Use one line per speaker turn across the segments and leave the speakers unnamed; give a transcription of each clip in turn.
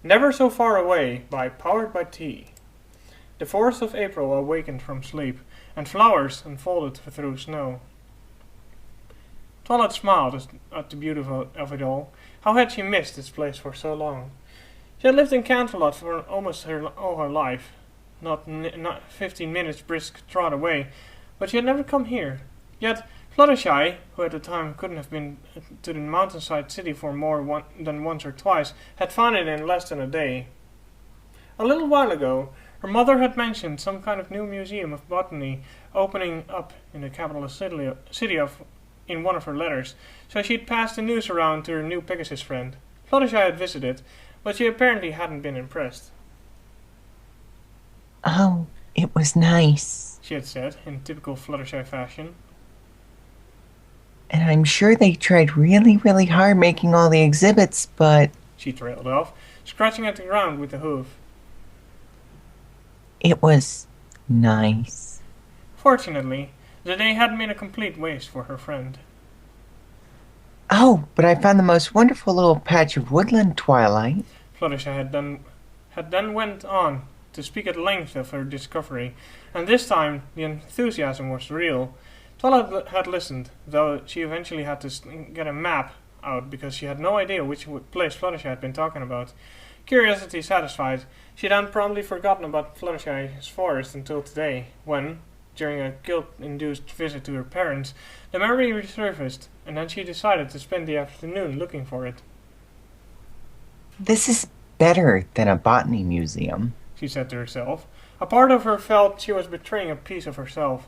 Never So Far Away by PoweredByTea. The 4th of April awakened from sleep, and flowers unfolded through snow. Twilight smiled at the beauty of it all. How had she missed this place for so long? She had lived in Canterlot for almost all her life, not 15 minutes brisk trot away, but she had never come here. Yet Fluttershy, who at the time couldn't have been to the mountainside city for more than once or twice, had found it in less than a day. A little while ago, her mother had mentioned some kind of new museum of botany opening up in the capital city in one of her letters, so she'd passed the news around to her new Pegasus friend. Fluttershy had visited, but she apparently hadn't been impressed.
Oh, it was nice,
she had said, in typical Fluttershy fashion.
And I'm sure they tried really, really hard making all the exhibits, but
she trailed off, scratching at the ground with the hoof.
It was nice.
Fortunately, the day hadn't been a complete waste for her friend.
Oh, but I found the most wonderful little patch of woodland, Twilight.
Fluttershy had then went on to speak at length of her discovery, and this time the enthusiasm was real. Twilight had listened, though she eventually had to get a map out because she had no idea which place Fluttershy had been talking about. Curiosity satisfied, she had then promptly forgotten about Fluttershy's forest until today, when, during a guilt-induced visit to her parents, the memory resurfaced, and then she decided to spend the afternoon looking for it.
This is better than a botany museum,
she said to herself. A part of her felt she was betraying a piece of herself.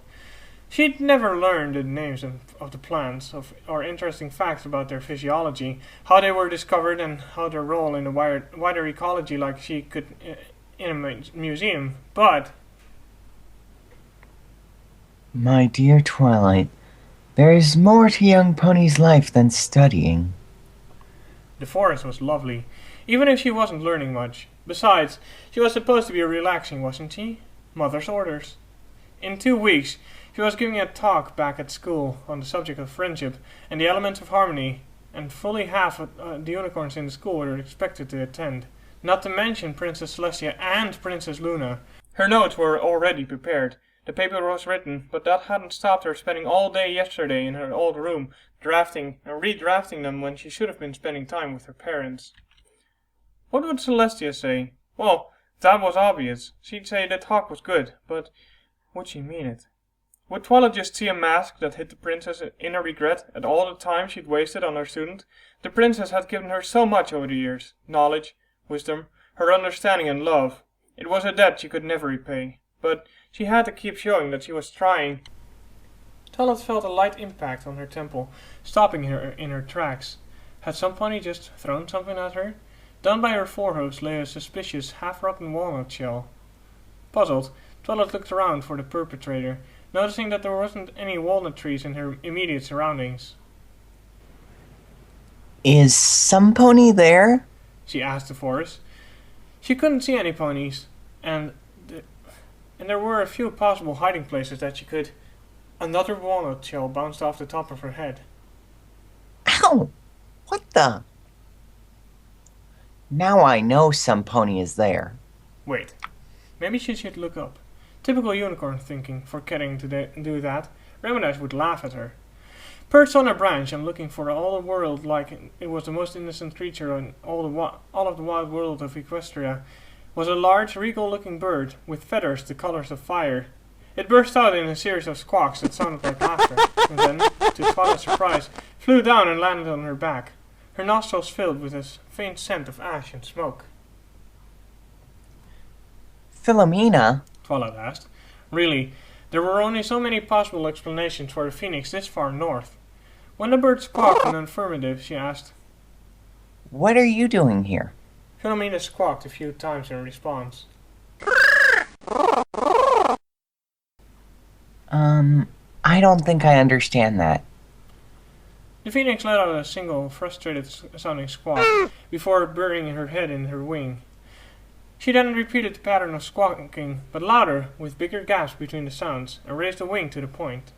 She'd never learned the names of the plants, or interesting facts about their physiology, how they were discovered, and how their role in the wider ecology like she could in a museum, but...
My dear Twilight, there is more to young Pony's life than studying.
The forest was lovely, even if she wasn't learning much. Besides, she was supposed to be relaxing, wasn't she? Mother's orders. In 2 weeks, she was giving a talk back at school on the subject of friendship and the elements of harmony, and fully half of the unicorns in the school were expected to attend, not to mention Princess Celestia and Princess Luna. Her notes were already prepared. The paper was written, but that hadn't stopped her spending all day yesterday in her old room, drafting and redrafting them when she should have been spending time with her parents. What would Celestia say? Well, that was obvious. She'd say the talk was good, but would she mean it? Would Twilight just see a mask that hid the princess in her regret at all the time she'd wasted on her student? The princess had given her so much over the years. Knowledge, wisdom, her understanding and love. It was a debt she could never repay. But she had to keep showing that she was trying. Twilight felt a light impact on her temple, stopping her in her tracks. Had somebody just thrown something at her? Down by her forehoofs lay a suspicious, half-rotten walnut shell. Puzzled, Twilight looked around for the perpetrator, noticing that there wasn't any walnut trees in her immediate surroundings.
Is some pony there?
She asked the forest. She couldn't see any ponies, and there were a few possible hiding places that she could. Another walnut shell bounced off the top of her head.
Ow! What the? Now I know some pony is there.
Wait, maybe she should look up. Typical unicorn thinking, forgetting to do that. Ramonage would laugh at her. Perched on a branch and looking for all the world like it was the most innocent creature in all of the wild world of Equestria, was a large, regal-looking bird with feathers the colors of fire. It burst out in a series of squawks that sounded like laughter, and then, to Twilight's surprise, flew down and landed on her back, her nostrils filled with a faint scent of ash and smoke.
Philomena?
Twilight asked. Really, there were only so many possible explanations for a phoenix this far north. When the bird squawked in affirmative, she asked,
What are you doing here?
Philomena squawked a few times in response.
I don't think I understand that.
The phoenix let out a single frustrated-sounding squawk before burying her head in her wing. She then repeated the pattern of squawking, but louder, with bigger gaps between the sounds, and raised the wing to the point.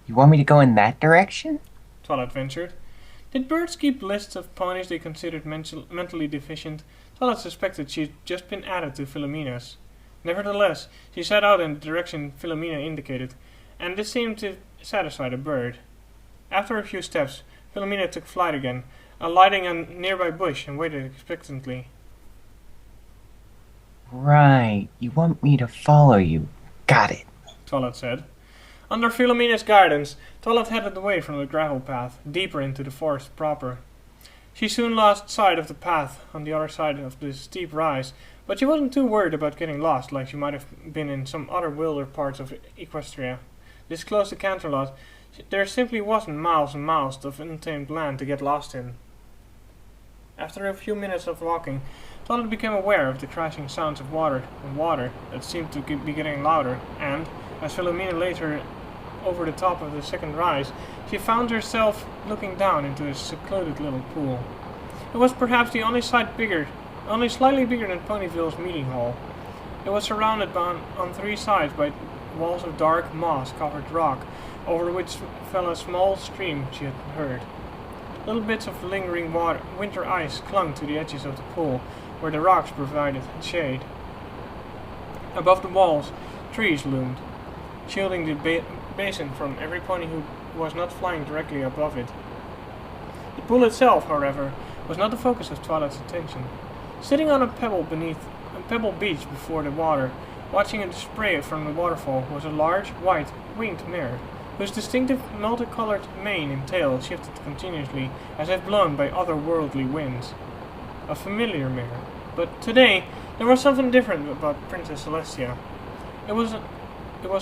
You want me to go in that direction?
Twilight ventured. Did birds keep lists of ponies they considered mentally deficient? Twilight suspected she'd just been added to Philomena's. Nevertheless, she set out in the direction Philomena indicated, and this seemed to satisfy the bird. After a few steps, Philomena took flight again, alighting on a nearby bush and waited expectantly.
Right, you want me to follow you. Got it,
Twilight said. Under Philomena's guidance, Twilight headed away from the gravel path, deeper into the forest proper. She soon lost sight of the path on the other side of the steep rise, but she wasn't too worried about getting lost like she might have been in some other wilder parts of Equestria. This close to Canterlot, there simply wasn't miles and miles of untamed land to get lost in. After a few minutes of walking, Twilight became aware of the crashing sounds of water that seemed to be getting louder, and, as Philomena laid her over the top of the second rise, she found herself looking down into a secluded little pool. It was perhaps the only slightly bigger than Ponyville's meeting hall. It was surrounded on three sides by walls of dark, moss-covered rock, over which fell a small stream she had heard. Little bits of lingering winter ice clung to the edges of the pool, where the rocks provided shade. Above the walls, trees loomed, shielding the basin from every pony who was not flying directly above it. The pool itself, however, was not the focus of Twilight's attention. Sitting on a pebble beach before the water, watching a spray from the waterfall, was a large, white, winged mare, whose distinctive multicolored mane and tail shifted continuously as if blown by otherworldly winds. A familiar mare, but today there was something different about Princess Celestia. It was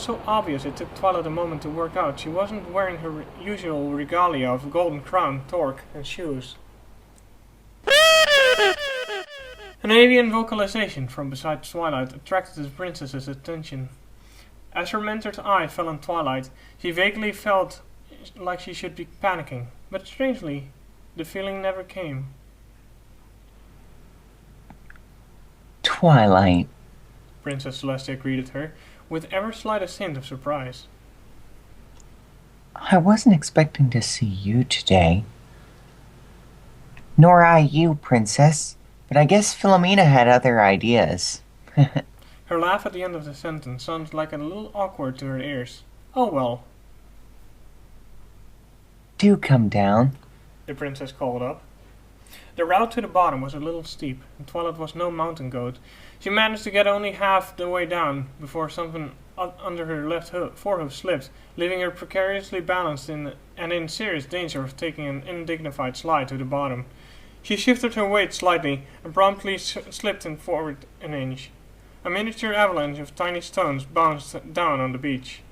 so obvious it took Twilight a moment to work out she wasn't wearing her usual regalia of golden crown, torque, and shoes. An avian vocalization from beside Twilight attracted the princess's attention. As her mentor's eye fell on Twilight, she vaguely felt like she should be panicking, but strangely, the feeling never came.
Twilight,
Princess Celestia greeted her, with ever slightest hint of surprise.
I wasn't expecting to see you today. Nor I you, Princess. But I guess Philomena had other ideas.
Her laugh at the end of the sentence sounded like a little awkward to her ears. Oh well.
Do come down,
The princess called up. The route to the bottom was a little steep, and Twilight was no mountain goat. She managed to get only half the way down before something under her left forehoof slipped, leaving her precariously balanced and in serious danger of taking an undignified slide to the bottom. She shifted her weight slightly and promptly slipped forward an inch. A miniature avalanche of tiny stones bounced down on the beach.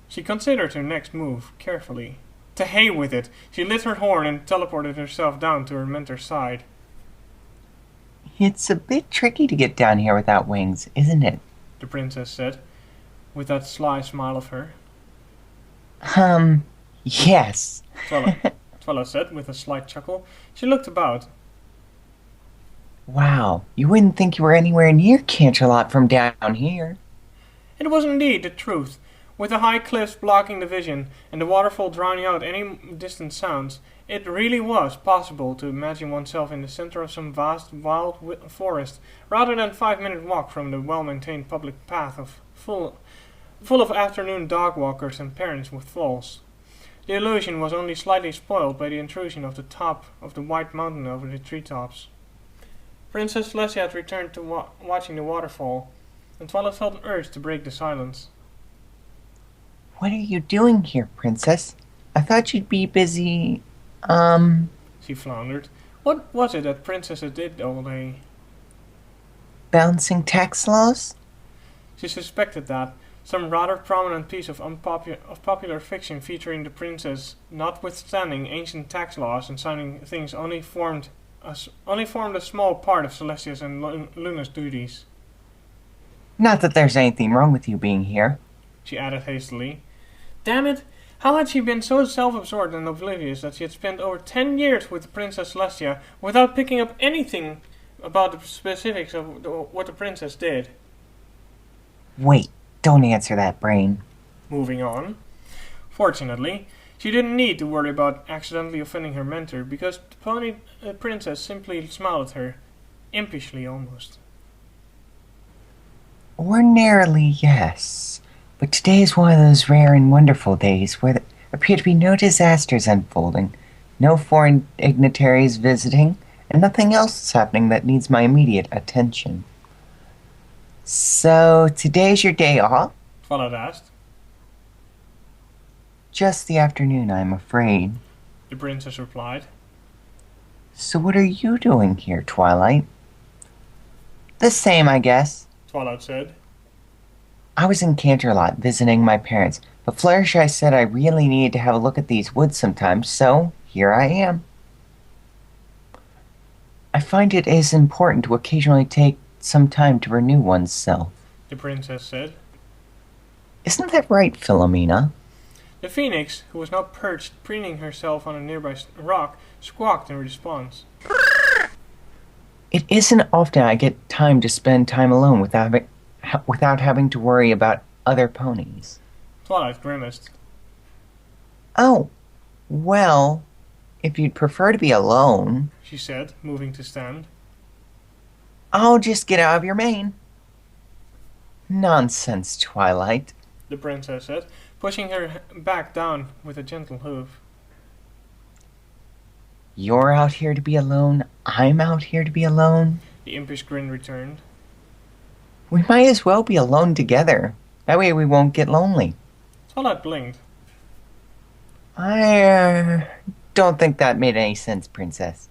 She considered her next move carefully. To hay with it, she lit her horn and teleported herself down to her mentor's side.
It's a bit tricky to get down here without wings, isn't it?
The princess said, with that sly smile of her.
Yes.
Twilight said with a slight chuckle. She looked about.
Wow, you wouldn't think you were anywhere near Canterlot from down here.
It was indeed the truth. With the high cliffs blocking the vision and the waterfall drowning out any distant sounds, it really was possible to imagine oneself in the center of some vast, wild forest, rather than a 5-minute walk from the well-maintained public path full of afternoon dog walkers and parents with foals. The illusion was only slightly spoiled by the intrusion of the top of the white mountain over the treetops. Princess Celestia had returned to watching the waterfall, and Twilight felt an urge to break the silence.
What are you doing here, Princess? I thought you'd be busy,
She floundered. What was it that princesses did all day?
bouncing tax laws?
She suspected that some rather prominent piece of popular fiction featuring the princess, notwithstanding ancient tax laws and signing things, only formed a small part of Celestia's and Luna's duties.
Not that there's anything wrong with you being here.
She added hastily. Damn it! How had she been so self-absorbed and oblivious that she had spent over 10 years with Princess Celestia without picking up anything about the specifics of what the princess did?
Wait, don't answer that, Brain.
Moving on. Fortunately, she didn't need to worry about accidentally offending her mentor, because the pony princess simply smiled at her, impishly almost.
Ordinarily, yes. But today is one of those rare and wonderful days where there appear to be no disasters unfolding, no foreign dignitaries visiting, and nothing else is happening that needs my immediate attention. So, today's your day off?
Twilight asked.
Just the afternoon, I'm afraid.
The princess replied.
So what are you doing here, Twilight? The same, I guess.
Twilight said.
I was in Canterlot visiting my parents, but Fluttershy said I really needed to have a look at these woods sometime, so here I am. I find it is important to occasionally take some time to renew one's self.
The princess said.
Isn't that right, Philomena?
The phoenix, who was now perched preening herself on a nearby rock, squawked in response.
It isn't often I get time to spend time alone without having to worry about other ponies.
Twilight grimaced.
Oh, well, if you'd prefer to be alone,
She said, moving to stand.
I'll just get out of your mane. Nonsense, Twilight.
The princess said, pushing her back down with a gentle hoof.
You're out here to be alone, I'm out here to be alone.
The impish grin returned.
We might as well be alone together. That way we won't get lonely.
Twilight blinked.
I don't think that made any sense, Princess.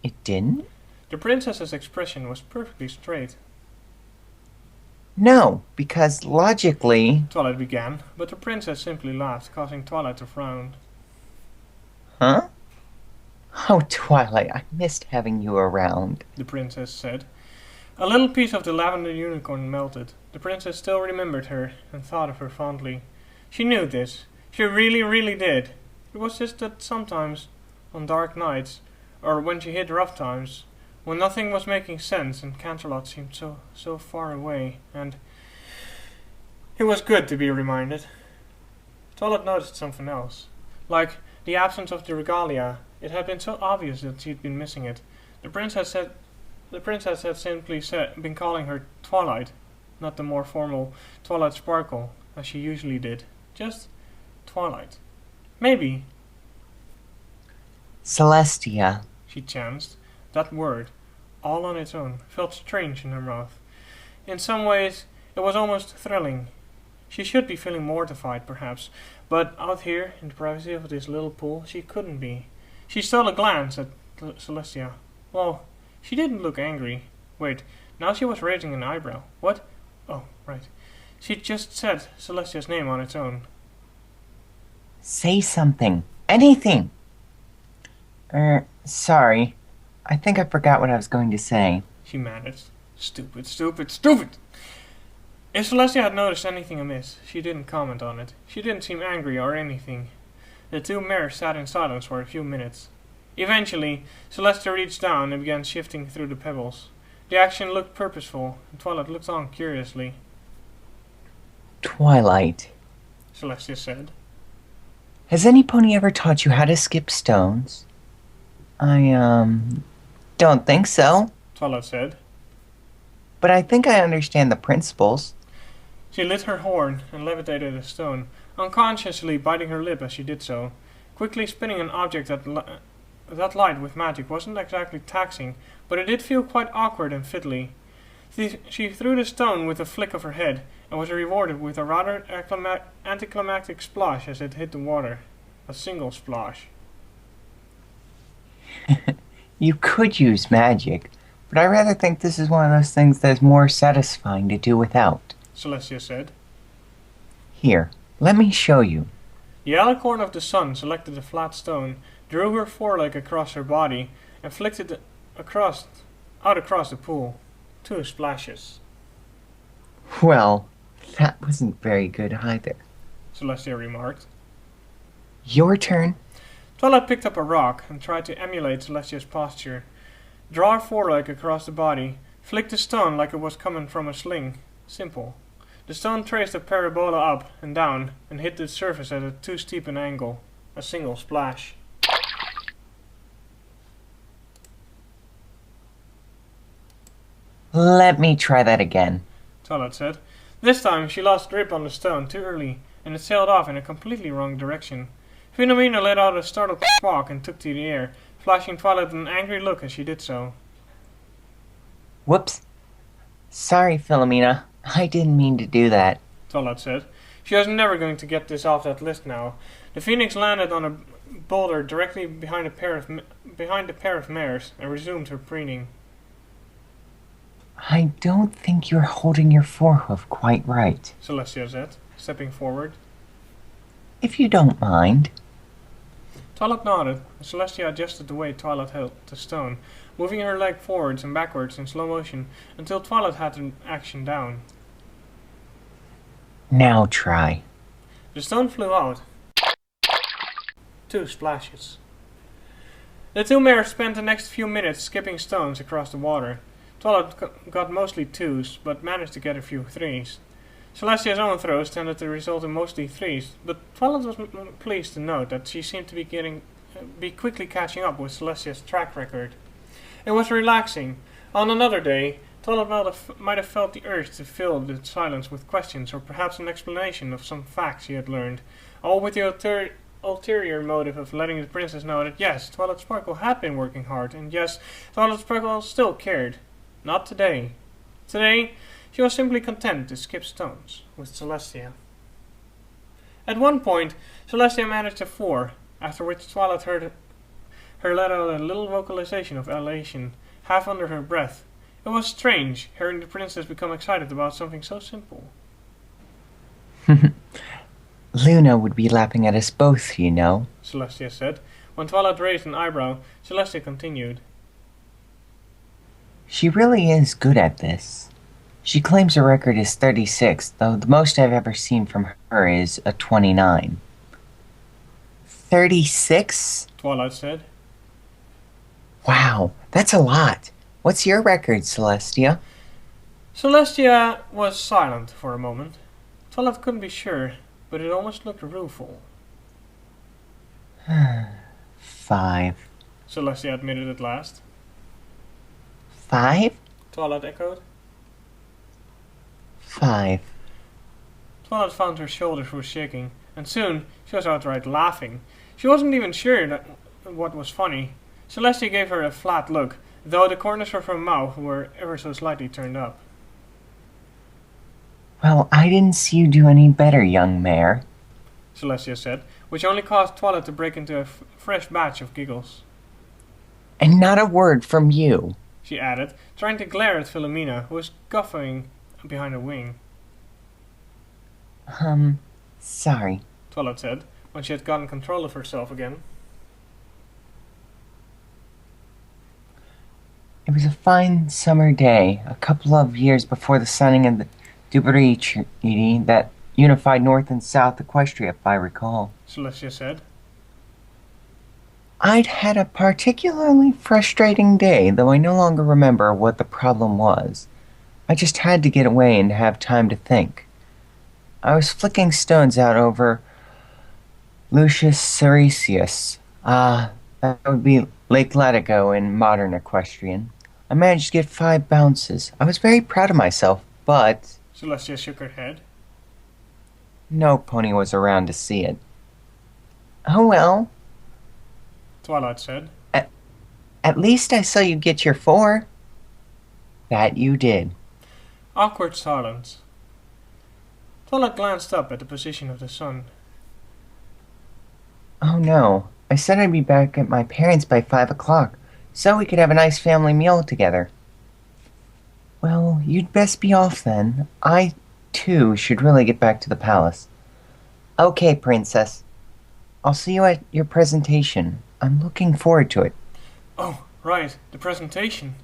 It didn't?
The princess's expression was perfectly straight.
No, because logically...
Twilight began, but the princess simply laughed, causing Twilight to frown.
Huh? Oh, Twilight, I missed having you around.
The princess said. A little piece of the lavender unicorn melted. The princess still remembered her and thought of her fondly. She knew this. She really, really did. It was just that sometimes, on dark nights, or when she hit rough times, when nothing was making sense and Canterlot seemed so far away, and it was good to be reminded. Twilight noticed something else. Like the absence of the regalia, it had been so obvious that she'd been missing it. The princess had simply been calling her Twilight, not the more formal Twilight Sparkle, as she usually did. Just Twilight. Maybe,
Celestia.
she chanced. That word, all on its own, felt strange in her mouth. In some ways, it was almost thrilling. She should be feeling mortified, perhaps, but out here, in the privacy of this little pool, she couldn't be. She stole a glance at Celestia. Well, she didn't look angry. Wait, now she was raising an eyebrow. What? Oh, right. She'd just said Celestia's name on its own.
Say something. Anything. Sorry. I think I forgot what I was going to say.
She managed. Stupid, stupid, stupid! If Celestia had noticed anything amiss, she didn't comment on it. She didn't seem angry or anything. The two mares sat in silence for a few minutes. Eventually, Celestia reached down and began shifting through the pebbles. The action looked purposeful, and Twilight looked on curiously.
Twilight.
Celestia said.
Has any pony ever taught you how to skip stones? I, don't think so.
Twilight said.
But I think I understand the principles.
She lit her horn and levitated a stone, unconsciously biting her lip as she did so. Quickly spinning an object that light with magic wasn't exactly taxing, but it did feel quite awkward and fiddly. She threw the stone with a flick of her head, and was rewarded with a rather anticlimactic splash as it hit the water. A single splash.
You could use magic, but I rather think this is one of those things that is more satisfying to do without.
Celestia said.
Here, let me show you.
The alicorn of the sun selected a flat stone, drew her foreleg across her body, and flicked it out across the pool. 2 splashes.
Well, that wasn't very good either.
Celestia remarked.
Your turn.
Twilight picked up a rock and tried to emulate Celestia's posture. Draw her foreleg across the body, flick the stone like it was coming from a sling. Simple. The stone traced a parabola up and down and hit the surface at too steep an angle. A single splash.
Let me try that again,
Twilight said. This time she lost grip on the stone too early, and it sailed off in a completely wrong direction. Philomena let out a startled squawk and took to the air, flashing Twilight an angry look as she did so.
Whoops. Sorry, Philomena. I didn't mean to do that,
Twilight said. She was never going to get this off that list now. The phoenix landed on a boulder directly behind a pair of mares and resumed her preening.
I don't think you're holding your forehoof quite right.
Celestia said, stepping forward.
If you don't mind.
Twilight nodded, and Celestia adjusted the way Twilight held the stone, moving her leg forwards and backwards in slow motion until Twilight had the action down.
Now try.
The stone flew out. 2 splashes. The 2 mares spent the next few minutes skipping stones across the water. Twilight got mostly 2s, but managed to get a few 3s. Celestia's own throws tended to result in mostly 3s, but Twilight was pleased to note that she seemed to be quickly catching up with Celestia's track record. It was relaxing. On another day, Twilight might have felt the urge to fill the silence with questions or perhaps an explanation of some facts she had learned, all with the ulterior motive of letting the princess know that yes, Twilight Sparkle had been working hard, and yes, Twilight Sparkle still cared. Not today. Today, she was simply content to skip stones with Celestia. At one point, Celestia managed a 4, after which Twilight heard her let out a little vocalization of elation, half under her breath. It was strange, hearing the princess become excited about something so simple.
Luna would be laughing at us both, you know,
Celestia said. When Twilight raised an eyebrow, Celestia continued.
She really is good at this. She claims her record is 36, though the most I've ever seen from her is a 29. 36?
Twilight said.
Wow, that's a lot. What's your record, Celestia?
Celestia was silent for a moment. Twilight couldn't be sure, but it almost looked rueful.
5.
Celestia admitted at last.
5?
Twilight echoed.
5.
Twilight found her shoulders were shaking, and soon she was outright laughing. She wasn't even sure what was funny. Celestia gave her a flat look, though the corners of her mouth were ever so slightly turned up.
Well, I didn't see you do any better, young mare,
Celestia said, which only caused Twilight to break into a fresh batch of giggles.
And not a word from you,
she added, trying to glare at Philomena, who was guffawing behind a wing.
Sorry,
Twilight said, when she had gotten control of herself again.
It was a fine summer day, a couple of years before the signing of the Dubarry Treaty that unified North and South Equestria, if I recall.
Celestia said.
I'd had a particularly frustrating day, though I no longer remember what the problem was. I just had to get away and have time to think. I was flicking stones out over Lucius Ciresius. That would be Lake Latigo in modern equestrian. I managed to get 5 bounces. I was very proud of myself, but
Celestia shook her head.
no pony was around to see it. Oh well.
Twilight said.
At least I saw you get your 4. That you did.
Awkward silence. Twilight glanced up at the position of the sun.
Oh no. I said I'd be back at my parents' by 5 o'clock, so we could have a nice family meal together. Well, you'd best be off then. I, too, should really get back to the palace. Okay, princess. I'll see you at your presentation. I'm looking forward to it.
Oh, right, the presentation,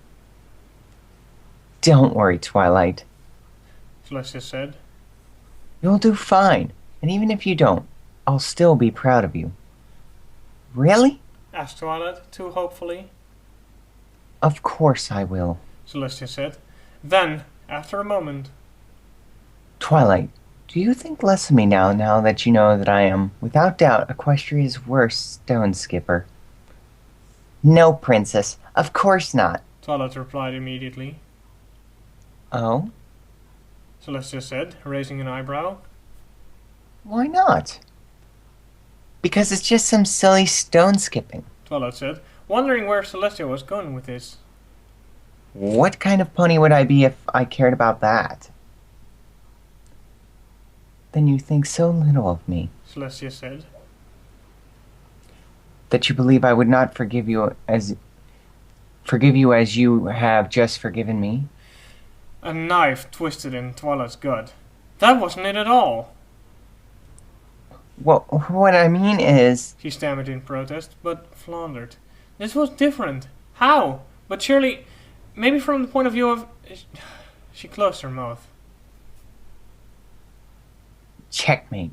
Don't worry, Twilight.
Celestia said.
You'll do fine, and even if you don't, I'll still be proud of you. Really?
Asked Twilight, too hopefully.
Of course I will.
Celestia said. Then, after a moment,
Twilight, do you think less of me now that you know that I am, without doubt, Equestria's worst stone skipper? No, Princess, of course not.
Twilight replied immediately.
Oh?
Celestia said, raising an eyebrow.
Why not? Because it's just some silly stone skipping.
Twilight said, wondering where Celestia was going with this.
What kind of pony would I be if I cared about that? Then you think so little of me.
Celestia said.
That you believe I would not forgive you as you have just forgiven me?
A knife twisted in Twilight's gut. That wasn't it at all.
Well, what I mean is...
She stammered in protest, but floundered. This was different. How? But surely, maybe from the point of view of... She closed her mouth.
Checkmate.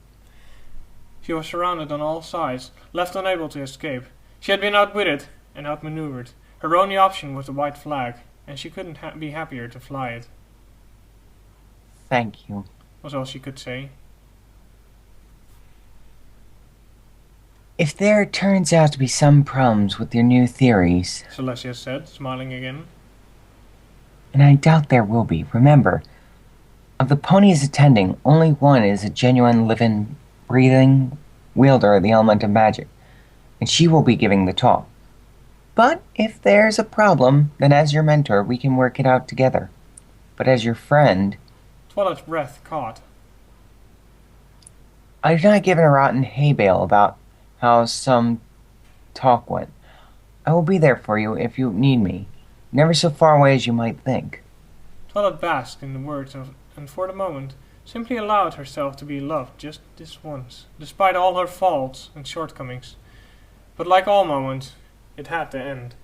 She was surrounded on all sides, left unable to escape. She had been outwitted and outmaneuvered. Her only option was the white flag, and she couldn't be happier to fly it.
Thank you.
Was all she could say.
If there turns out to be some problems with your new theories...
Celestia said, smiling again.
And I doubt there will be. Remember, of the ponies attending, only one is a genuine living, breathing wielder of the element of magic, and she will be giving the talk. But if there's a problem, then as your mentor, we can work it out together. But as your friend...
Twilight's breath caught.
I do not give a rotten hay bale about how some talk went. I will be there for you if you need me, never so far away as you might think.
Twilight basked in the words of, and for the moment, simply allowed herself to be loved just this once, despite all her faults and shortcomings. But like all moments, it had to end.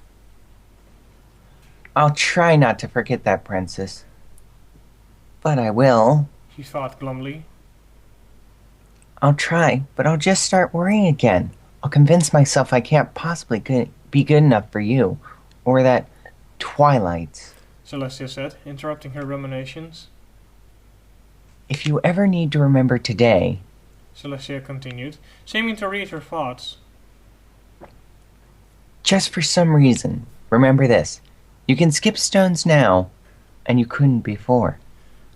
I'll try not to forget that, Princess. But I will.
She thought glumly.
I'll try, but I'll just start worrying again. I'll convince myself I can't possibly be good enough for you, or that Twilight.
Celestia said, interrupting her ruminations.
If you ever need to remember today,
Celestia continued, seeming to read her thoughts.
Just for some reason, remember this. You can skip stones now, and you couldn't before.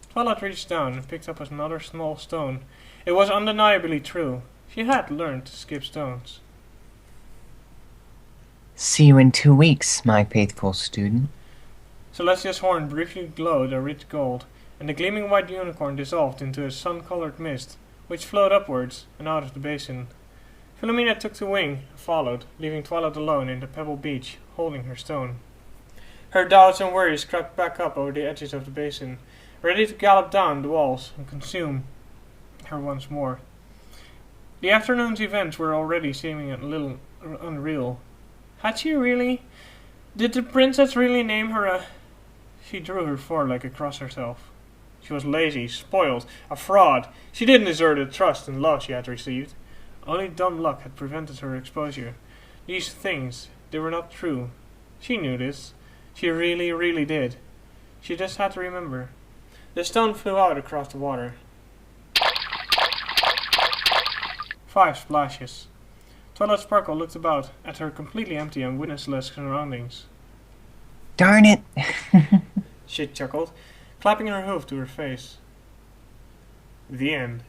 Twilight reached down and picked up another small stone. It was undeniably true. She had learned to skip stones.
See you in 2 weeks, my faithful student.
Celestia's horn briefly glowed a rich gold, and the gleaming white unicorn dissolved into a sun-colored mist, which flowed upwards and out of the basin. Philomena took to wing and followed, leaving Twilight alone in the pebble beach, holding her stone. Her doubts and worries crept back up over the edges of the basin, ready to gallop down the walls and consume her once more. The afternoon's events were already seeming a little unreal. Had she really? Did the princess really name her a... She drew her foreleg across herself. She was lazy, spoiled, a fraud. She didn't deserve the trust and love she had received. Only dumb luck had prevented her exposure. These things, they were not true. She knew this. She really, really did. She just had to remember. The stone flew out across the water. 5 splashes. Twilight Sparkle looked about at her completely empty and witnessless surroundings.
Darn it!
She chuckled, clapping her hoof to her face. The end.